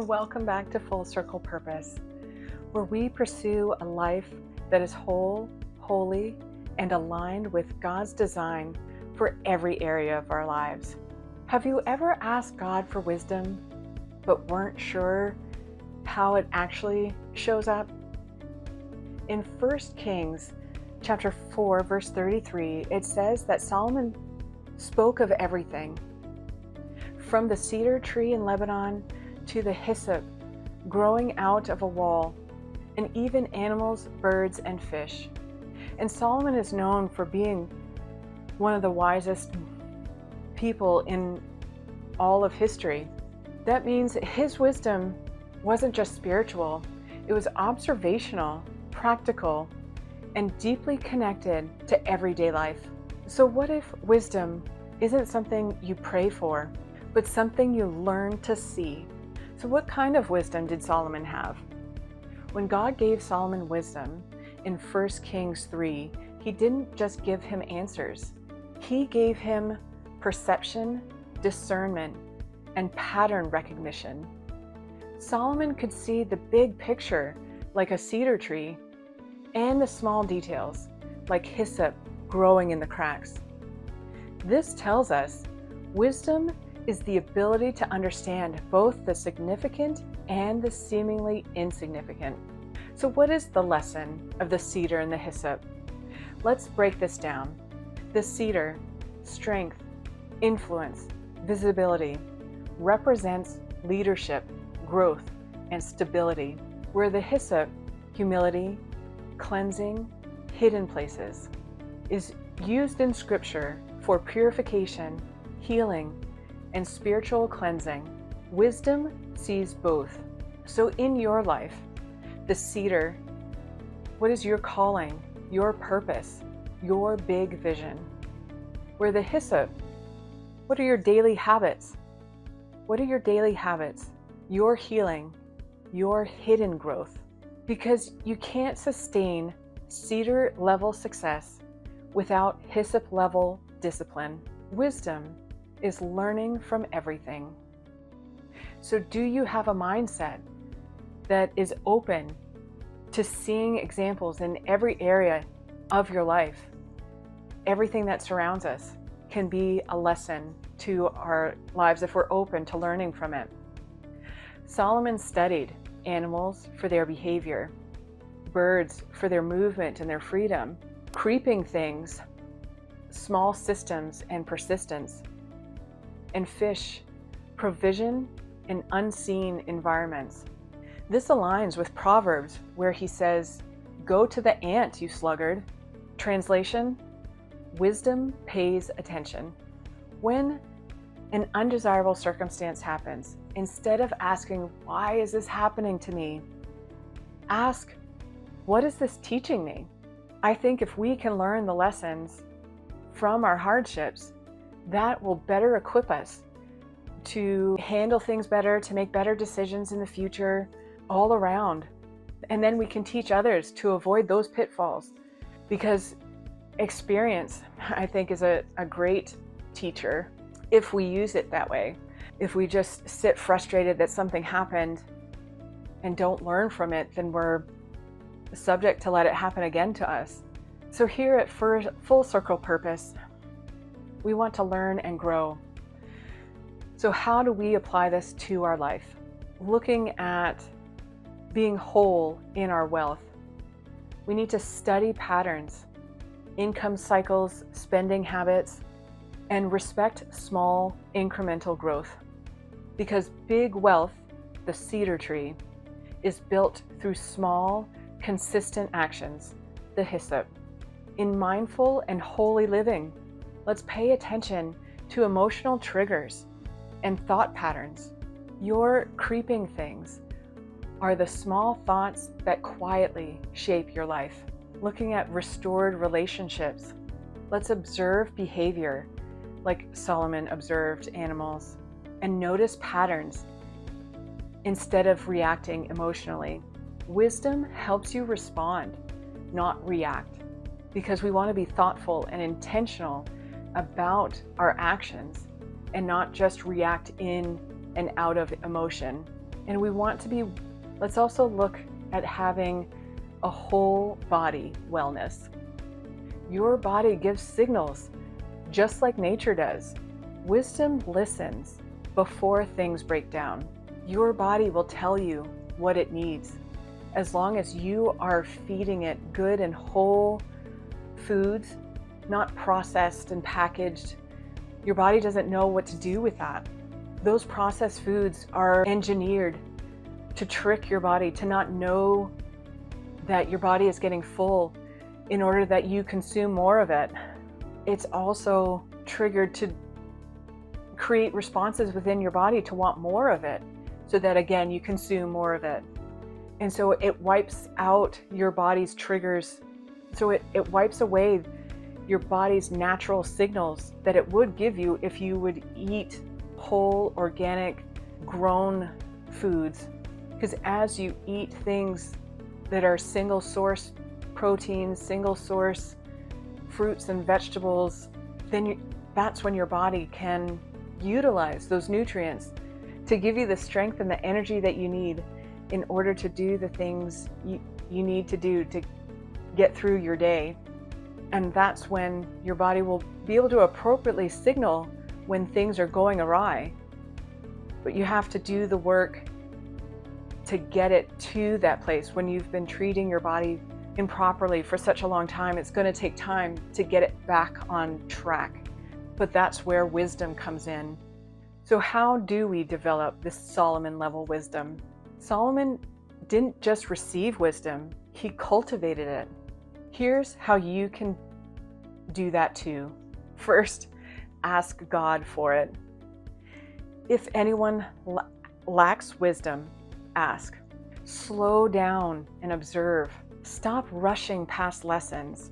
and welcome back to Full Circle Purpose, where we pursue a life that is whole, holy, and aligned with God's design for every area of our lives. Have you ever asked God for wisdom, but weren't sure how it actually shows up? In 1 Kings chapter 4, verse 33, it says that Solomon spoke of everything, from the cedar tree in Lebanon to the hyssop growing out of a wall, and even animals, birds, and fish. And Solomon is known for being one of the wisest people in all of history. That means his wisdom wasn't just spiritual, it was observational, practical, and deeply connected to everyday life. So what if wisdom isn't something you pray for, but something you learn to see? So what kind of wisdom did Solomon have? When God gave Solomon wisdom in 1 Kings 3, he didn't just give him answers. He gave him perception, discernment, and pattern recognition. Solomon could see the big picture like a cedar tree and the small details like hyssop growing in the cracks. This tells us wisdom is the ability to understand both the significant and the seemingly insignificant. So what is the lesson of the cedar and the hyssop? Let's break this down. The cedar, strength, influence, visibility, represents leadership, growth, and stability, where the hyssop, humility, cleansing, hidden places, is used in Scripture for purification, healing, and spiritual cleansing. Wisdom sees both. So in your life, the cedar, what is your calling, your purpose, your big vision? Where the hyssop, what are your daily habits? What are your daily habits? Your healing, your hidden growth. Because you can't sustain cedar level success without hyssop level discipline. Wisdom is learning from everything. So do you have a mindset that is open to seeing examples in every area of your life? Everything that surrounds us can be a lesson to our lives if we're open to learning from it. Solomon studied animals for their behavior, birds for their movement and their freedom, creeping things, small systems and persistence, and fish, provision in unseen environments. This aligns with Proverbs, where he says, "Go to the ant, you sluggard." Translation, wisdom pays attention. When an undesirable circumstance happens, instead of asking, "Why is this happening to me?" ask, "What is this teaching me?" I think if we can learn the lessons from our hardships, that will better equip us to handle things better, to make better decisions in the future, all around. And then we can teach others to avoid those pitfalls, because experience, I think, is a great teacher if we use it that way. If we just sit frustrated that something happened and don't learn from it, then we're subject to let it happen again to us. So here at Full Circle Purpose, we want to learn and grow. So how do we apply this to our life? Looking at being whole in our wealth, we need to study patterns, income cycles, spending habits, and respect small incremental growth. Because big wealth, the cedar tree, is built through small, consistent actions, the hyssop. In mindful and holy living, let's pay attention to emotional triggers and thought patterns. Your creeping things are the small thoughts that quietly shape your life. Looking at restored relationships, let's observe behavior like Solomon observed animals and notice patterns instead of reacting emotionally. Wisdom helps you respond, not react, because we want to be thoughtful and intentional about our actions and not just react in and out of emotion. And let's also look at having a whole body wellness. Your body gives signals just like nature does. Wisdom listens before things break down. Your body will tell you what it needs. As long as you are feeding it good and whole foods, not processed and packaged, your body doesn't know what to do with that. Those processed foods are engineered to trick your body to not know that your body is getting full in order that you consume more of it. It's also triggered to create responses within your body to want more of it, so that again, you consume more of it. And so it wipes out your body's triggers. So it wipes away your body's natural signals that it would give you if you would eat whole, organic, grown foods. Because as you eat things that are single source proteins, single source fruits and vegetables, then that's when your body can utilize those nutrients to give you the strength and the energy that you need in order to do the things you need to do to get through your day. And that's when your body will be able to appropriately signal when things are going awry. But you have to do the work to get it to that place. When you've been treating your body improperly for such a long time, it's going to take time to get it back on track. But that's where wisdom comes in. So how do we develop this Solomon level wisdom? Solomon didn't just receive wisdom, he cultivated it. Here's how you can do that too. First, ask God for it. If anyone lacks wisdom, ask. Slow down and observe. Stop rushing past lessons.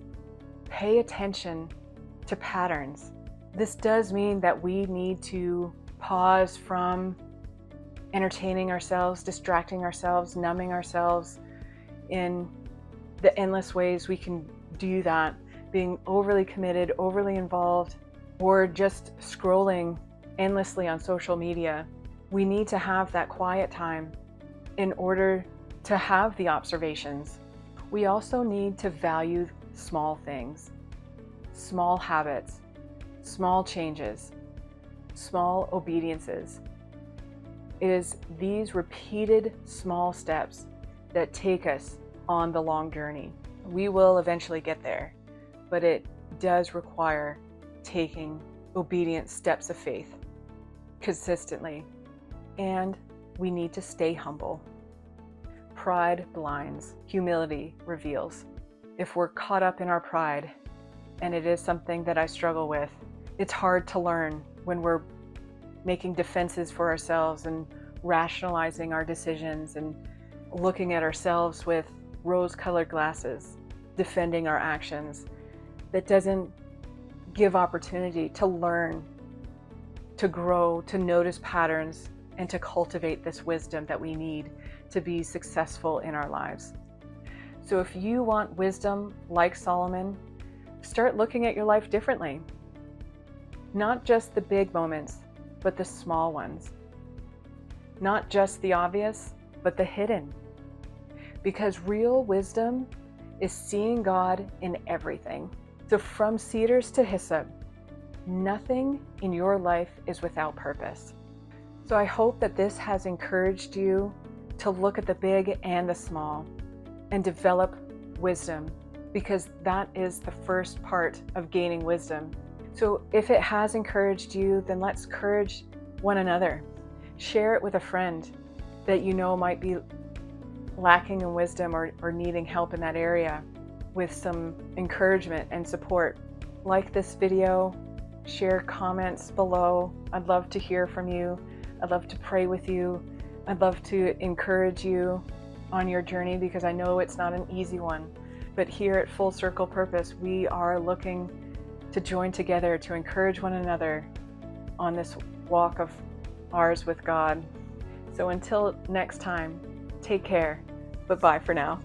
Pay attention to patterns. This does mean that we need to pause from entertaining ourselves, distracting ourselves, numbing ourselves in the endless ways we can do that, being overly committed, overly involved, or just scrolling endlessly on social media. We need to have that quiet time in order to have the observations. We also need to value small things, small habits, small changes, small obediences. It is these repeated small steps that take us on the long journey. We will eventually get there, but it does require taking obedient steps of faith consistently. And we need to stay humble. Pride blinds, humility reveals. If we're caught up in our pride, and it is something that I struggle with, it's hard to learn when we're making defenses for ourselves and rationalizing our decisions and looking at ourselves with rose-colored glasses, defending our actions. That doesn't give opportunity to learn, to grow, to notice patterns, and to cultivate this wisdom that we need to be successful in our lives. So if you want wisdom like Solomon, start looking at your life differently. Not just the big moments, but the small ones. Not just the obvious, but the hidden. Because real wisdom is seeing God in everything. So from cedars to hyssop, nothing in your life is without purpose. So I hope that this has encouraged you to look at the big and the small and develop wisdom, because that is the first part of gaining wisdom. So if it has encouraged you, then let's encourage one another. Share it with a friend that you know might be lacking in wisdom or needing help in that area with some encouragement and support. Like this video, share comments below. I'd love to hear from you. I'd love to pray with you. I'd love to encourage you on your journey, because I know it's not an easy one. But here at Full Circle Purpose, we are looking to join together to encourage one another on this walk of ours with God. So until next time, take care, but bye for now.